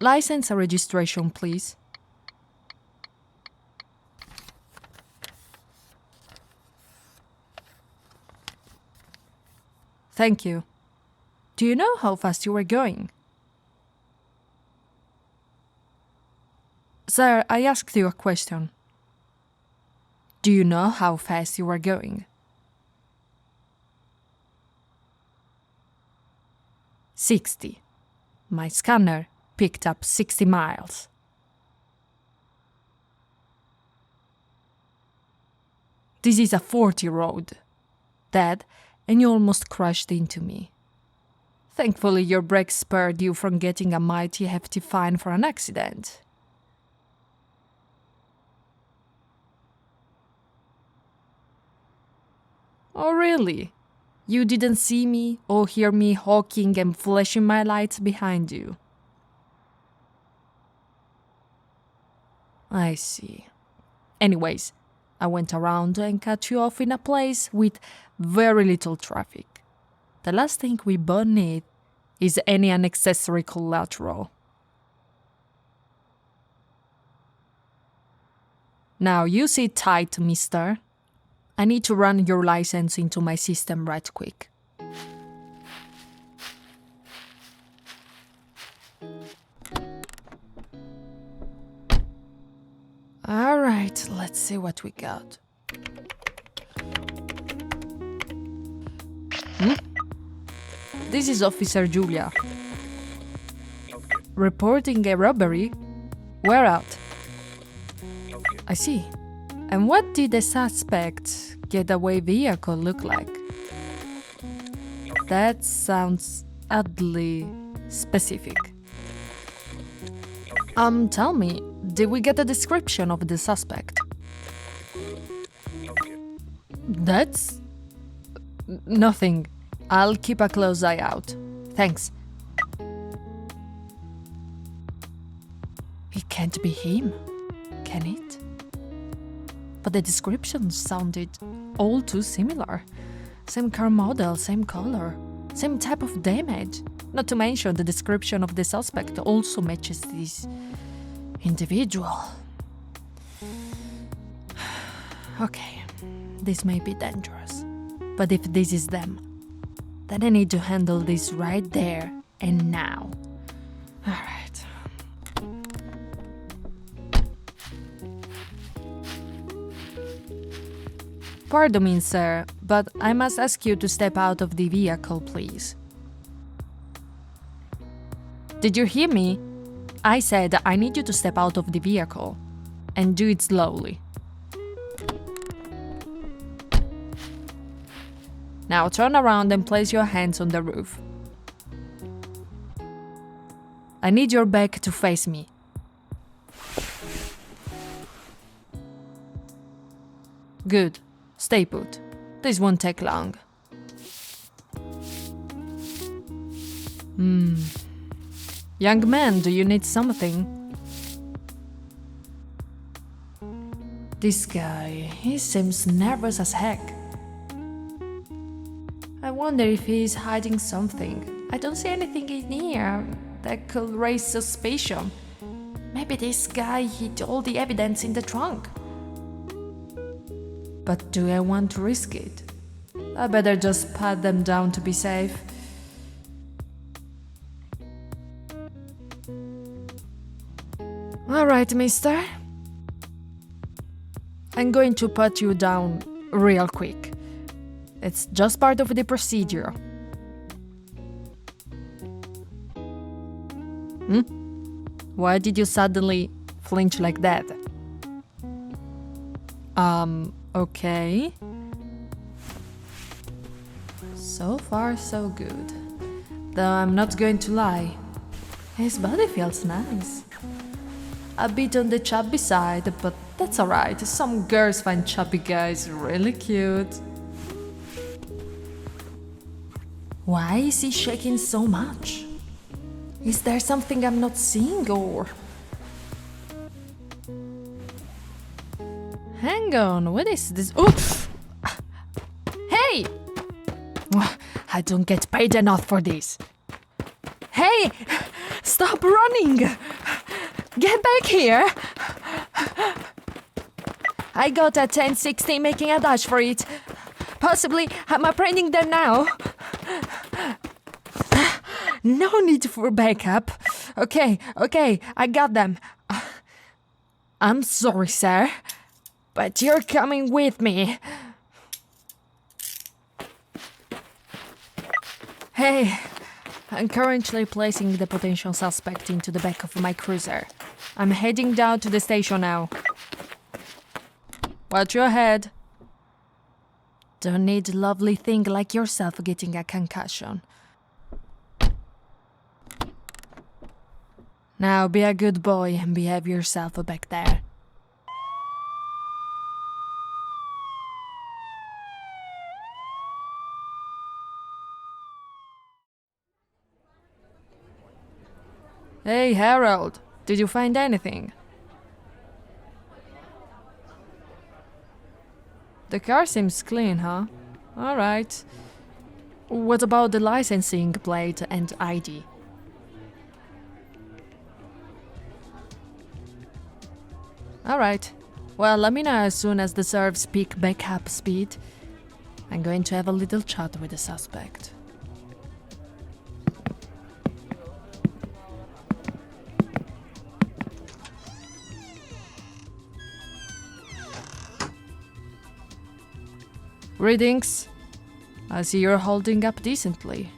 License and registration, please. Thank you. Do you know how fast you were going? Sir, I asked you a question. Do you know how fast you were going? 60. My scanner picked up 60 miles. This is a 40 road. Dad, and you almost crashed into me. Thankfully, your brakes spared you from getting a mighty hefty fine for an accident. Oh, really? You didn't see me or hear me hawking and flashing my lights behind you? I see. Anyways, I went around and cut you off in a place with very little traffic. The last thing we both need is any unnecessary collateral. Now you sit tight, mister. I need to run your license into my system right quick. Alright, let's see what we got. This is Officer Julia. Reporting a robbery? Where out? I see. And what did the suspect's getaway vehicle look like? That sounds oddly specific. Tell me, did we get a description of the suspect? That's... nothing. I'll keep a close eye out. Thanks. It can't be him, can it? But the description sounded all too similar. Same car model, same color, same type of damage. Not to mention the description of the suspect also matches this individual. Okay, this may be dangerous. But if this is them, then I need to handle this right there and now. Alright. Pardon me, sir, but I must ask you to step out of the vehicle, please. Did you hear me? I said I need you to step out of the vehicle, and do it slowly. Now turn around and place your hands on the roof. I need your back to face me. Good. Stay put. This won't take long. Young man, do you need something? This guy, he seems nervous as heck. I wonder if he's hiding something. I don't see anything in here that could raise suspicion. Maybe this guy hid all the evidence in the trunk. But do I want to risk it? I better just pat them down to be safe. Alright, mister. I'm going to pat you down real quick. It's just part of the procedure. Why did you suddenly flinch like that? Okay. So far, so good. Though I'm not going to lie, his body feels nice. A bit on the chubby side, but that's alright. Some girls find chubby guys really cute. Why is he shaking so much? Is there something I'm not seeing, or... Hang on, what is this? Oof! Hey! I don't get paid enough for this. Hey! Stop running! Get back here! I got a 1060 making a dash for it. Possibly, I'm apprehending them now. No need for backup. Okay, I got them. I'm sorry, sir, but you're coming with me. Hey, I'm currently placing the potential suspect into the back of my cruiser. I'm heading down to the station now. Watch your head. Don't need a lovely thing like yourself getting a concussion. Now be a good boy and behave yourself back there. Hey, Harold, did you find anything? The car seems clean, huh? Alright. What about the licensing plate and ID? Alright. Well, let me know as soon as the serves pick back up speed. I'm going to have a little chat with the suspect. Greetings. I see you're holding up decently.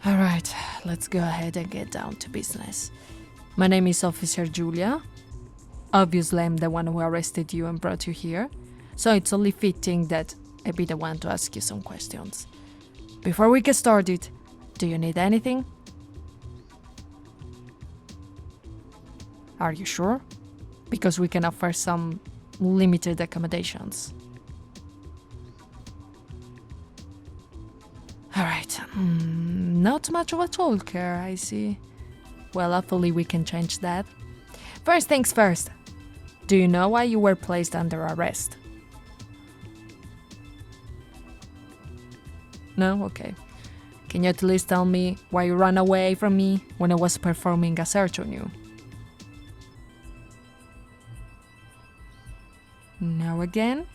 Alright, let's go ahead and get down to business. My name is Officer Julia. Obviously, I'm the one who arrested you and brought you here, so it's only fitting that I be the one to ask you some questions. Before we get started, do you need anything? Are you sure? Because we can offer some limited accommodations. Alright, not much of a talker, I see. Well, hopefully we can change that. First things first, do you know why you were placed under arrest? No? Okay. Can you at least tell me why you ran away from me when I was performing a search on you? No again?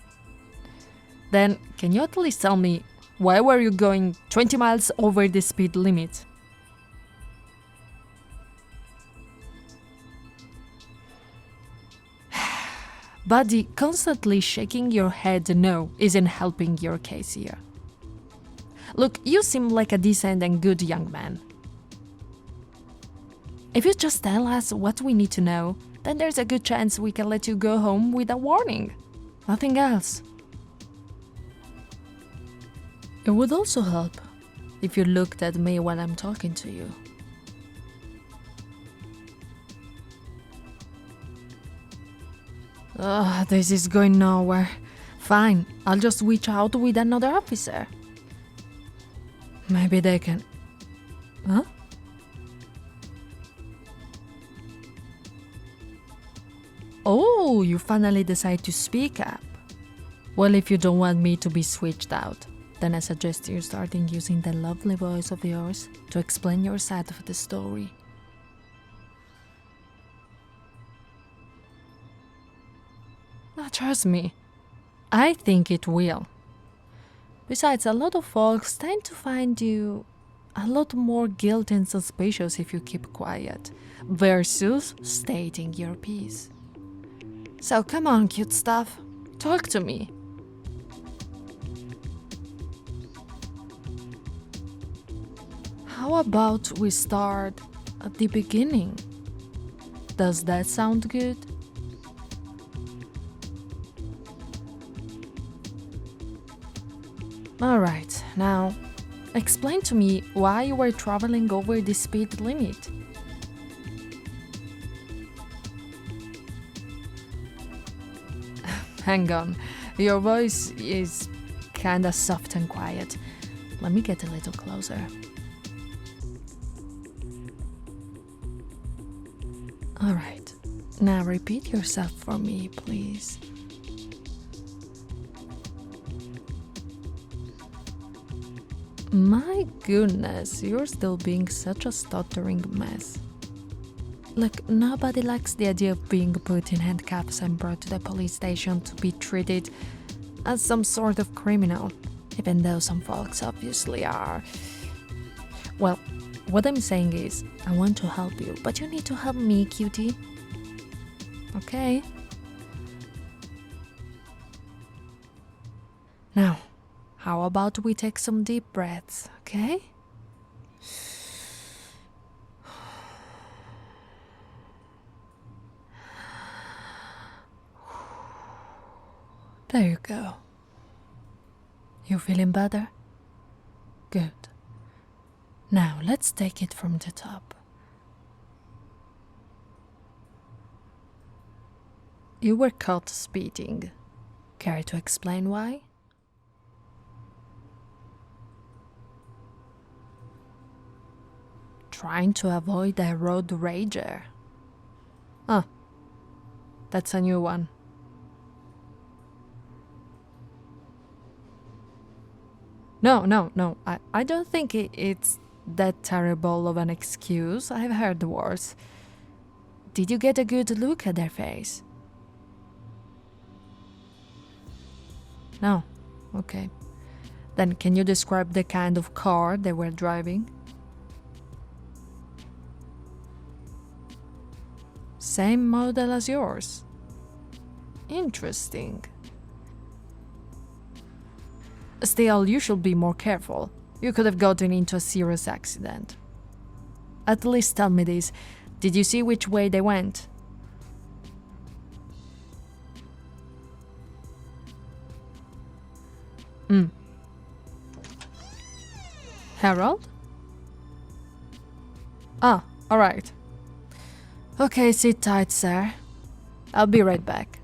Then, can you at least tell me why were you going 20 miles over the speed limit? Buddy, constantly shaking your head no isn't helping your case here. Look, you seem like a decent and good young man. If you just tell us what we need to know, then there's a good chance we can let you go home with a warning. Nothing else. It would also help if you looked at me when I'm talking to you. Ugh, this is going nowhere. Fine, I'll just switch out with another officer. Maybe they can... Huh? Oh, you finally decide to speak up. Well, if you don't want me to be switched out, then I suggest you starting using the lovely voice of yours to explain your side of the story. Now, trust me, I think it will. Besides, a lot of folks tend to find you a lot more guilty and suspicious if you keep quiet, versus stating your piece. So come on, cute stuff, talk to me. How about we start at the beginning? Does that sound good? Alright, now explain to me why you were traveling over the speed limit. Hang on, your voice is kinda soft and quiet. Let me get a little closer. Alright, now repeat yourself for me, please. My goodness, you're still being such a stuttering mess. Look, nobody likes the idea of being put in handcuffs and brought to the police station to be treated as some sort of criminal, even though some folks obviously are. Well, what I'm saying is, I want to help you, but you need to help me, cutie. Okay? Now, how about we take some deep breaths, okay? There you go. You feeling better? Good. Now, let's take it from the top. You were caught speeding. Care to explain why? Trying to avoid a road rager. Ah, that's a new one. No, I don't think it's that terrible of an excuse. I've heard worse. Did you get a good look at their face? No? Okay. Then can you describe the kind of car they were driving? Same model as yours. Interesting. Still, you should be more careful. You could have gotten into a serious accident. At least tell me this. Did you see which way they went? Harold? Ah, alright. Okay, sit tight, sir. I'll be right back.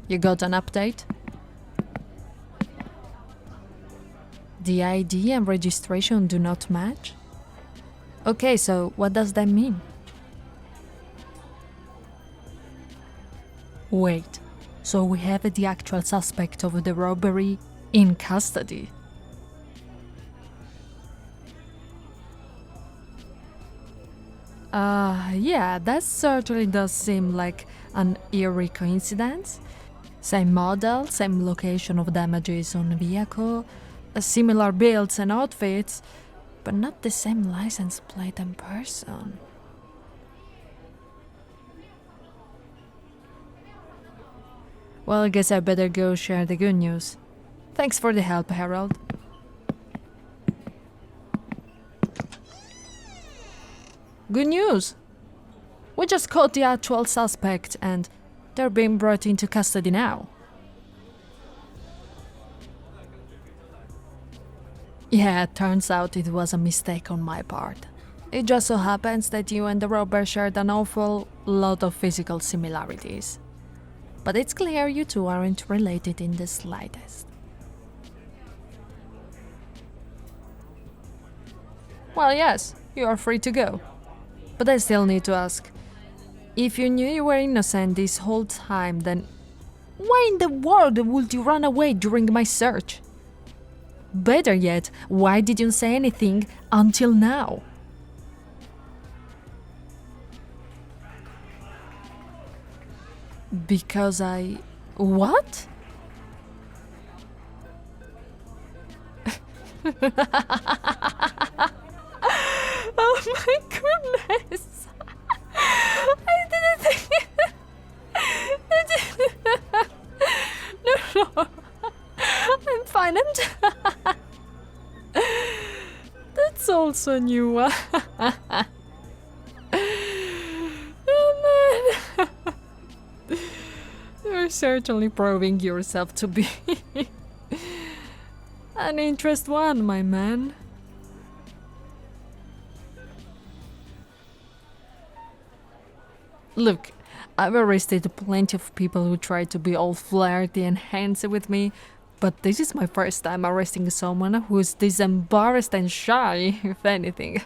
You got an update? The ID and registration do not match? Okay, so what does that mean? Wait, so we have the actual suspect of the robbery in custody? Yeah, that certainly does seem like an eerie coincidence. Same model, same location of damages on the vehicle, similar builds and outfits, but not the same license plate and person. Well, I guess I better go share the good news. Thanks for the help, Harold. Good news! We just caught the actual suspect and they're being brought into custody now. Yeah, it turns out it was a mistake on my part. It just so happens that you and the robber shared an awful lot of physical similarities. But it's clear you two aren't related in the slightest. Well, yes, you are free to go. But I still need to ask, if you knew you were innocent this whole time, then why in the world would you run away during my search? Better yet, why did you say anything until now? Because I... What? Oh my goodness! I didn't think... No. I'm fine, That's also a new one. Oh man. You're certainly proving yourself to be an interest one, my man. Look, I've arrested plenty of people who try to be all flirty and handsy with me, but this is my first time arresting someone who's this embarrassed and shy, if anything.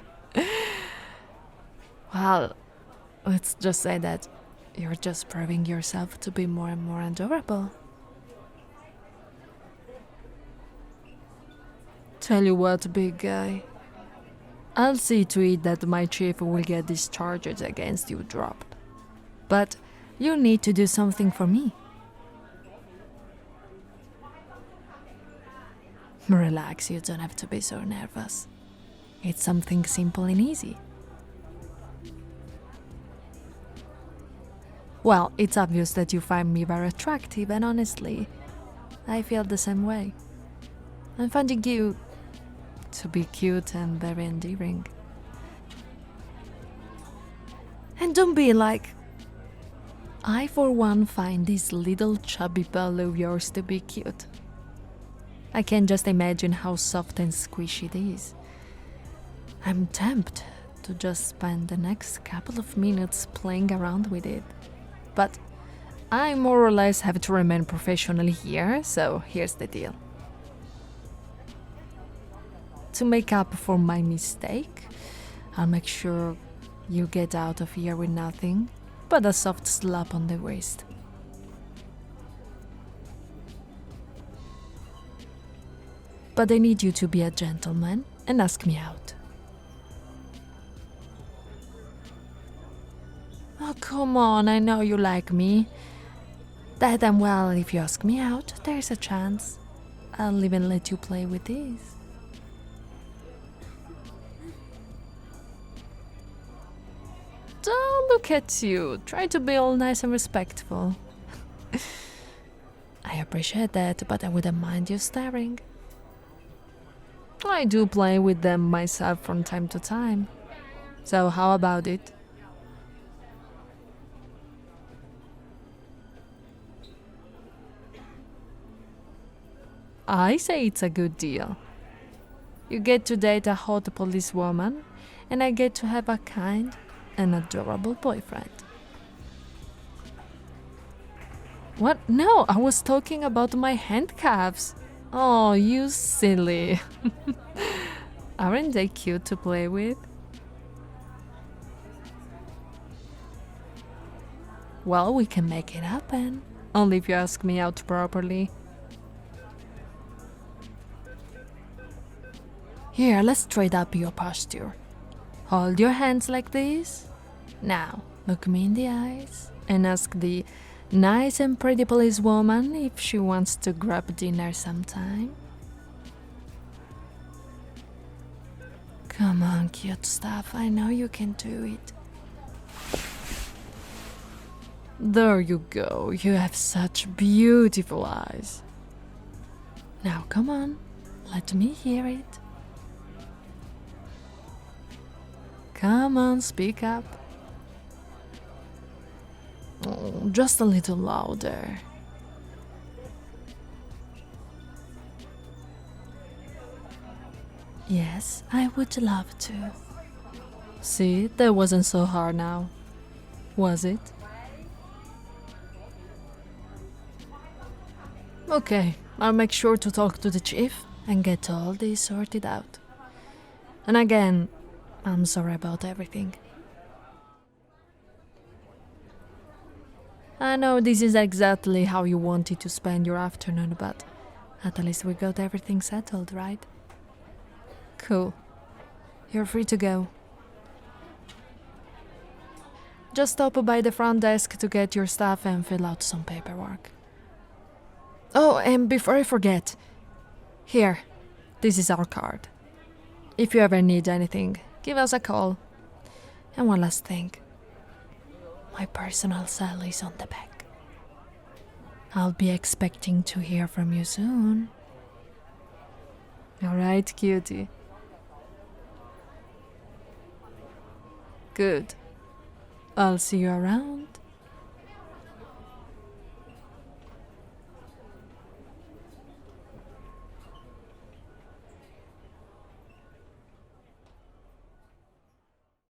Well, let's just say that you're just proving yourself to be more and more adorable. Tell you what, big guy. I'll see to it that my chief will get these charges against you dropped. But you need to do something for me. Relax, you don't have to be so nervous. It's something simple and easy. Well, it's obvious that you find me very attractive, and honestly, I feel the same way. I'm finding you to be cute and very endearing. And don't be like... I, for one, find this little chubby belly of yours to be cute. I can just imagine how soft and squishy it is. I'm tempted to just spend the next couple of minutes playing around with it. But I more or less have to remain professional here, so here's the deal. To make up for my mistake, I'll make sure you get out of here with nothing but a soft slap on the wrist. But I need you to be a gentleman and ask me out. Oh, come on, I know you like me. That and well, if you ask me out, there's a chance I'll even let you play with these. Don't look at you. Try to be all nice and respectful. I appreciate that, but I wouldn't mind you staring. I do play with them myself from time to time. So how about it? I say it's a good deal. You get to date a hot policewoman, and I get to have a kind and adorable boyfriend. What? No, I was talking about my handcuffs. Oh, you silly. Aren't they cute to play with? Well, we can make it happen. Only if you ask me out properly. Here, let's trade up your posture. Hold your hands like this. Now, look me in the eyes and ask the nice and pretty policewoman if she wants to grab dinner sometime. Come on, cute stuff. I know you can do it. There you go. You have such beautiful eyes. Now, come on. Let me hear it. Come on, speak up. Oh, just a little louder. Yes, I would love to. See, that wasn't so hard now, was it? Okay, I'll make sure to talk to the chief and get all this sorted out. And again, I'm sorry about everything. I know this is exactly how you wanted to spend your afternoon, but at least we got everything settled, right? Cool. You're free to go. Just stop by the front desk to get your stuff and fill out some paperwork. Oh, and before I forget, here, this is our card. If you ever need anything, give us a call. And one last thing. My personal cell is on the back. I'll be expecting to hear from you soon. Alright, cutie. Good. I'll see you around.